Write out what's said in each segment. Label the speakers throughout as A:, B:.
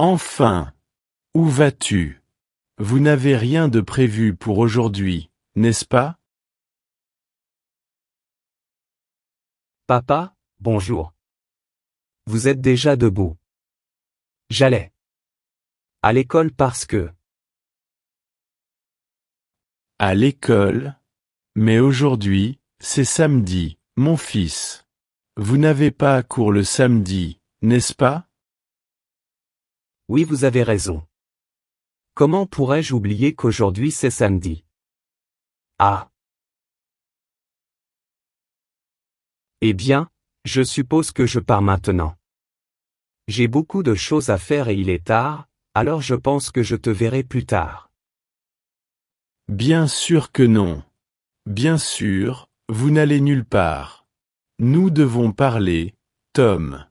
A: Enfin! Où vas-tu? Vous n'avez rien de prévu pour aujourd'hui, n'est-ce pas?
B: Papa, bonjour. Vous êtes déjà debout. J'allais à l'école parce que...
A: À l'école? Mais aujourd'hui, c'est samedi, mon fils. Vous n'avez pas cours le samedi, n'est-ce pas?
B: Oui, vous avez raison. Comment pourrais-je oublier qu'aujourd'hui c'est samedi? Ah. Eh bien, je suppose que je pars maintenant. J'ai beaucoup de choses à faire et il est tard, alors je pense que je te verrai plus tard.
A: Bien sûr que non. Bien sûr, vous n'allez nulle part. Nous devons parler, Tom.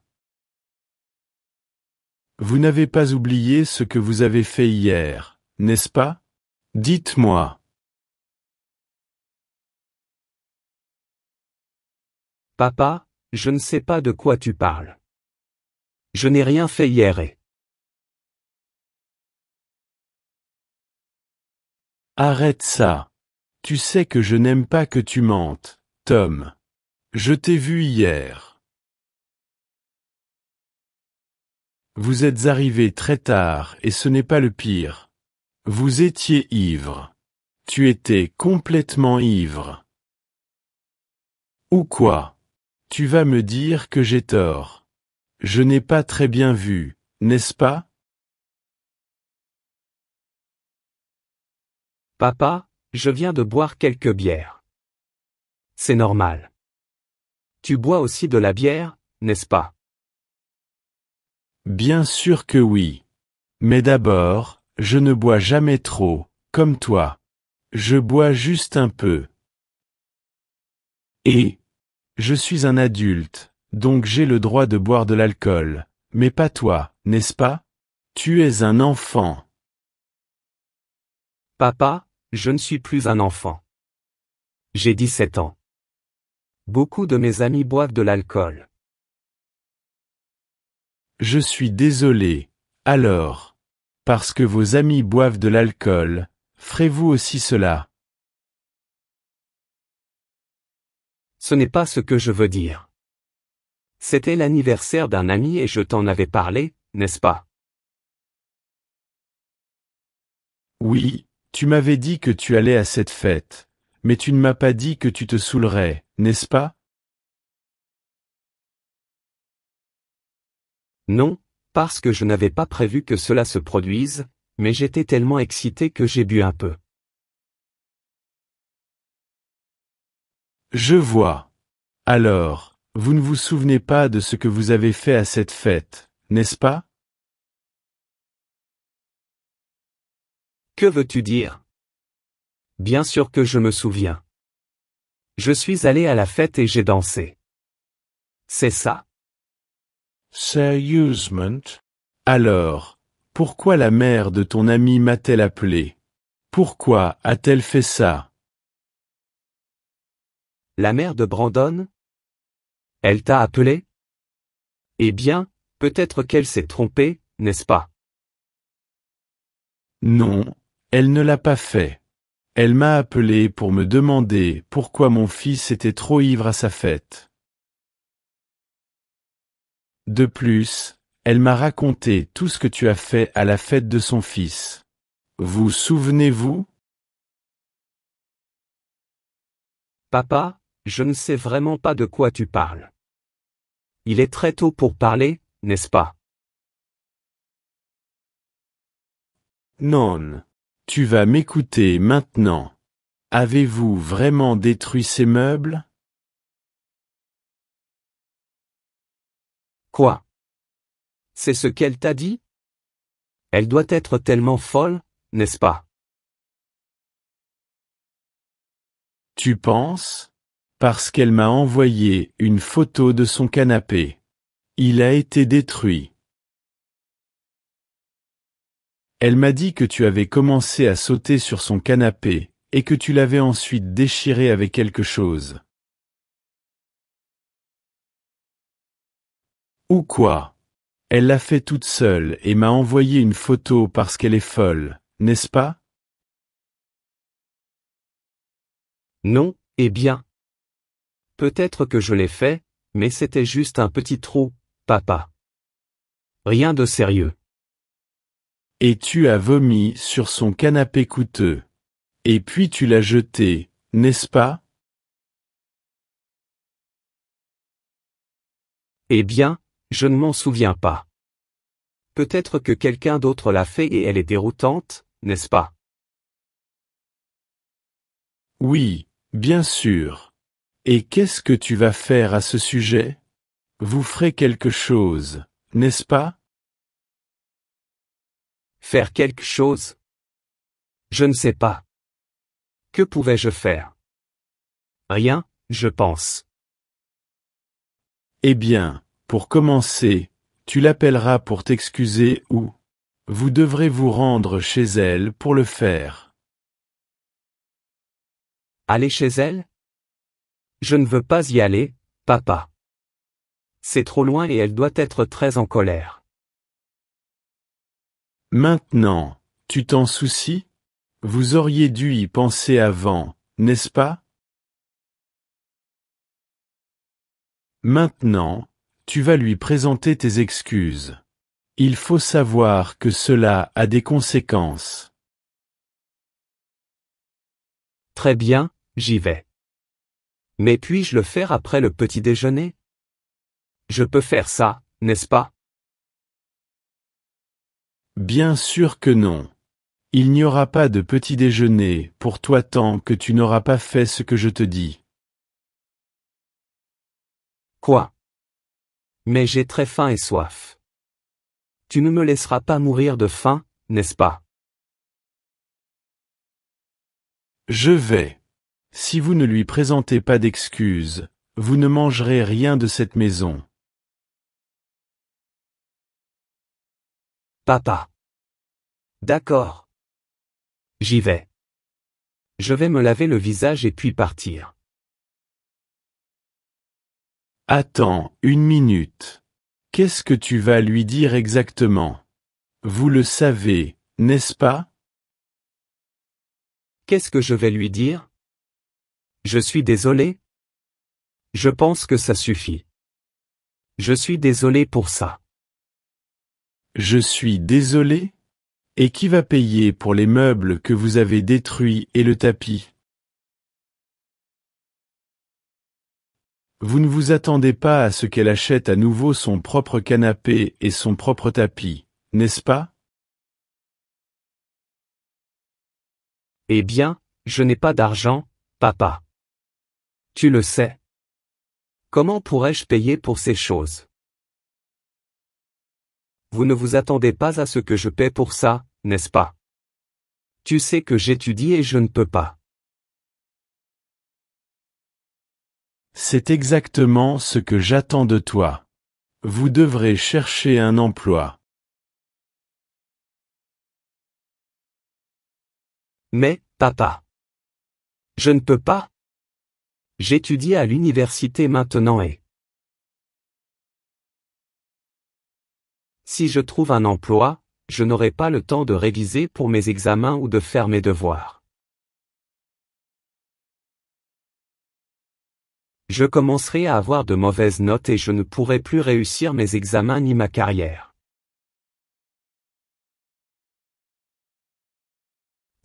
A: Vous n'avez pas oublié ce que vous avez fait hier, n'est-ce pas? Dites-moi.
B: Papa, je ne sais pas de quoi tu parles. Je n'ai rien fait hier et...
A: Arrête ça. Tu sais que je n'aime pas que tu mentes, Tom. Je t'ai vu hier. Vous êtes arrivé très tard et ce n'est pas le pire. Vous étiez ivre. Tu étais complètement ivre. Ou quoi? Tu vas me dire que j'ai tort. Je n'ai pas très bien vu, n'est-ce pas?
B: Papa, je viens de boire quelques bières. C'est normal. Tu bois aussi de la bière, n'est-ce pas?
A: Bien sûr que oui. Mais d'abord, je ne bois jamais trop, comme toi. Je bois juste un peu. Et je suis un adulte, donc j'ai le droit de boire de l'alcool. Mais pas toi, n'est-ce pas? Tu es un enfant.
B: Papa, je ne suis plus un enfant. J'ai 17 ans. Beaucoup de mes amis boivent de l'alcool.
A: Je suis désolé. Alors, parce que vos amis boivent de l'alcool, ferez-vous aussi cela?
B: Ce n'est pas ce que je veux dire. C'était l'anniversaire d'un ami et je t'en avais parlé, n'est-ce pas?
A: Oui, tu m'avais dit que tu allais à cette fête, mais tu ne m'as pas dit que tu te saoulerais, n'est-ce pas?
B: Non, parce que je n'avais pas prévu que cela se produise, mais j'étais tellement excité que j'ai bu un peu.
A: Je vois. Alors, vous ne vous souvenez pas de ce que vous avez fait à cette fête, n'est-ce pas?
B: Que veux-tu dire? Bien sûr que je me souviens. Je suis allé à la fête et j'ai dansé. C'est ça.
A: Sérieusement? Alors, pourquoi la mère de ton ami m'a-t-elle appelé? Pourquoi a-t-elle fait ça?
B: La mère de Brandon? Elle t'a appelé? Eh bien, peut-être qu'elle s'est trompée, n'est-ce pas?
A: Non, elle ne l'a pas fait. Elle m'a appelé pour me demander pourquoi mon fils était trop ivre à sa fête. De plus, elle m'a raconté tout ce que tu as fait à la fête de son fils. Vous souvenez-vous?
B: Papa, je ne sais vraiment pas de quoi tu parles. Il est très tôt pour parler, n'est-ce pas?
A: Non. Tu vas m'écouter maintenant. Avez-vous vraiment détruit ces meubles?
B: Quoi? C'est ce qu'elle t'a dit? Elle doit être tellement folle, n'est-ce pas?
A: Tu penses? Parce qu'elle m'a envoyé une photo de son canapé. Il a été détruit. Elle m'a dit que tu avais commencé à sauter sur son canapé, et que tu l'avais ensuite déchiré avec quelque chose. Ou quoi? Elle l'a fait toute seule et m'a envoyé une photo parce qu'elle est folle, n'est-ce pas?
B: Non, eh bien. Peut-être que je l'ai fait, mais c'était juste un petit trou, papa. Rien de sérieux.
A: Et tu as vomi sur son canapé coûteux. Et puis tu l'as jeté, n'est-ce pas?
B: Eh bien, je ne m'en souviens pas. Peut-être que quelqu'un d'autre l'a fait et elle est déroutante, n'est-ce pas?
A: Oui, bien sûr. Et qu'est-ce que tu vas faire à ce sujet? Vous ferez quelque chose, n'est-ce pas?
B: Faire quelque chose? Je ne sais pas. Que pouvais-je faire? Rien, je pense.
A: Eh bien, pour commencer, tu l'appelleras pour t'excuser ou vous devrez vous rendre chez elle pour le faire.
B: Aller chez elle? Je ne veux pas y aller, papa. C'est trop loin et elle doit être très en colère.
A: Maintenant, tu t'en soucies? Vous auriez dû y penser avant, n'est-ce pas? Maintenant, tu vas lui présenter tes excuses. Il faut savoir que cela a des conséquences.
B: Très bien, j'y vais. Mais puis-je le faire après le petit déjeuner? Je peux faire ça, n'est-ce pas?
A: Bien sûr que non. Il n'y aura pas de petit déjeuner pour toi tant que tu n'auras pas fait ce que je te dis.
B: Quoi? Mais j'ai très faim et soif. Tu ne me laisseras pas mourir de faim, n'est-ce pas?
A: Je vais. Si vous ne lui présentez pas d'excuses, vous ne mangerez rien de cette maison.
B: Papa. D'accord. J'y vais. Je vais me laver le visage et puis partir.
A: Attends, une minute. Qu'est-ce que tu vas lui dire exactement? Vous le savez, n'est-ce pas?
B: Qu'est-ce que je vais lui dire? Je suis désolé? Je pense que ça suffit. Je suis désolé pour ça.
A: Je suis désolé? Et qui va payer pour les meubles que vous avez détruits et le tapis? Vous ne vous attendez pas à ce qu'elle achète à nouveau son propre canapé et son propre tapis, n'est-ce pas?
B: Eh bien, je n'ai pas d'argent, papa. Tu le sais. Comment pourrais-je payer pour ces choses? Vous ne vous attendez pas à ce que je paie pour ça, n'est-ce pas? Tu sais que j'étudie et je ne peux pas.
A: C'est exactement ce que j'attends de toi. Vous devrez chercher un emploi.
B: Mais, papa. Je ne peux pas. J'étudie à l'université maintenant et... Si je trouve un emploi, je n'aurai pas le temps de réviser pour mes examens ou de faire mes devoirs. Je commencerai à avoir de mauvaises notes et je ne pourrai plus réussir mes examens ni ma carrière.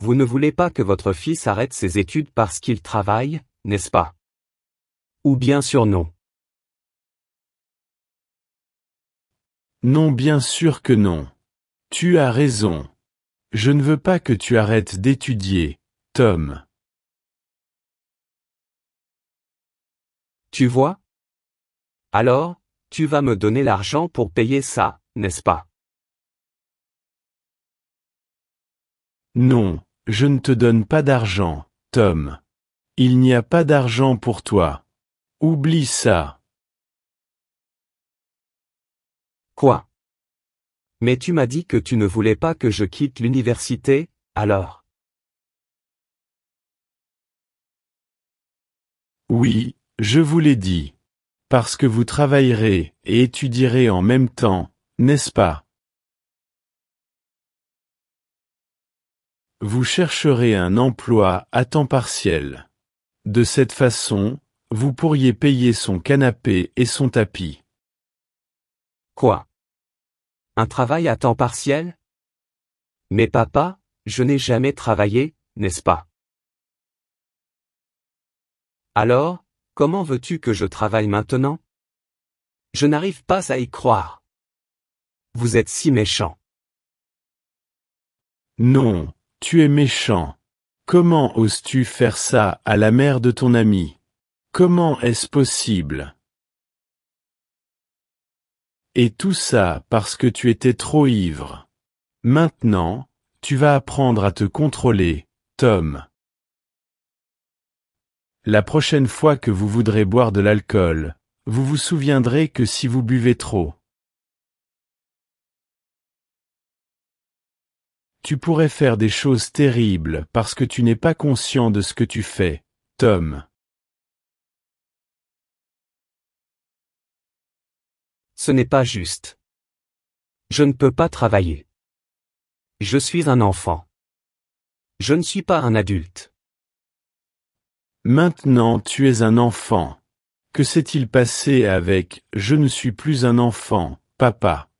B: Vous ne voulez pas que votre fils arrête ses études parce qu'il travaille, n'est-ce pas? Ou bien sûr non.
A: Non, bien sûr que non. Tu as raison. Je ne veux pas que tu arrêtes d'étudier, Tom.
B: Tu vois? Alors, tu vas me donner l'argent pour payer ça, n'est-ce pas?
A: Non, je ne te donne pas d'argent, Tom. Il n'y a pas d'argent pour toi. Oublie ça.
B: Quoi? Mais tu m'as dit que tu ne voulais pas que je quitte l'université, alors?
A: Oui, je vous l'ai dit. Parce que vous travaillerez et étudierez en même temps, n'est-ce pas? Vous chercherez un emploi à temps partiel. De cette façon, vous pourriez payer son canapé et son tapis.
B: Quoi? Un travail à temps partiel? Mais papa, je n'ai jamais travaillé, n'est-ce pas? Alors, comment veux-tu que je travaille maintenant? Je n'arrive pas à y croire. Vous êtes si méchant.
A: Non, tu es méchant. Comment oses-tu faire ça à la mère de ton ami? Comment est-ce possible? Et tout ça parce que tu étais trop ivre. Maintenant, tu vas apprendre à te contrôler, Tom. La prochaine fois que vous voudrez boire de l'alcool, vous vous souviendrez que si vous buvez trop, tu pourrais faire des choses terribles parce que tu n'es pas conscient de ce que tu fais, Tom.
B: Ce n'est pas juste. Je ne peux pas travailler. Je suis un enfant. Je ne suis pas un adulte.
A: Maintenant tu es un enfant. Que s'est-il passé avec « Je ne suis plus un enfant, papa » ?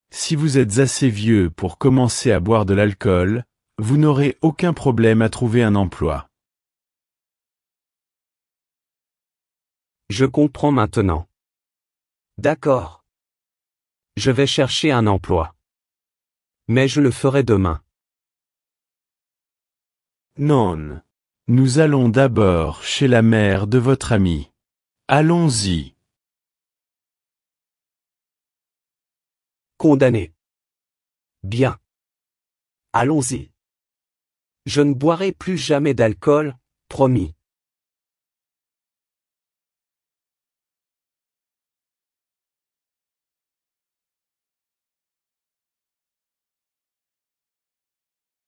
A: Si vous êtes assez vieux pour commencer à boire de l'alcool, vous n'aurez aucun problème à trouver un emploi.
B: Je comprends maintenant. D'accord. Je vais chercher un emploi. Mais je le ferai demain.
A: Non. Nous allons d'abord chez la mère de votre ami. Allons-y.
B: Condamné. Bien. Allons-y. Je ne boirai plus jamais d'alcool, promis.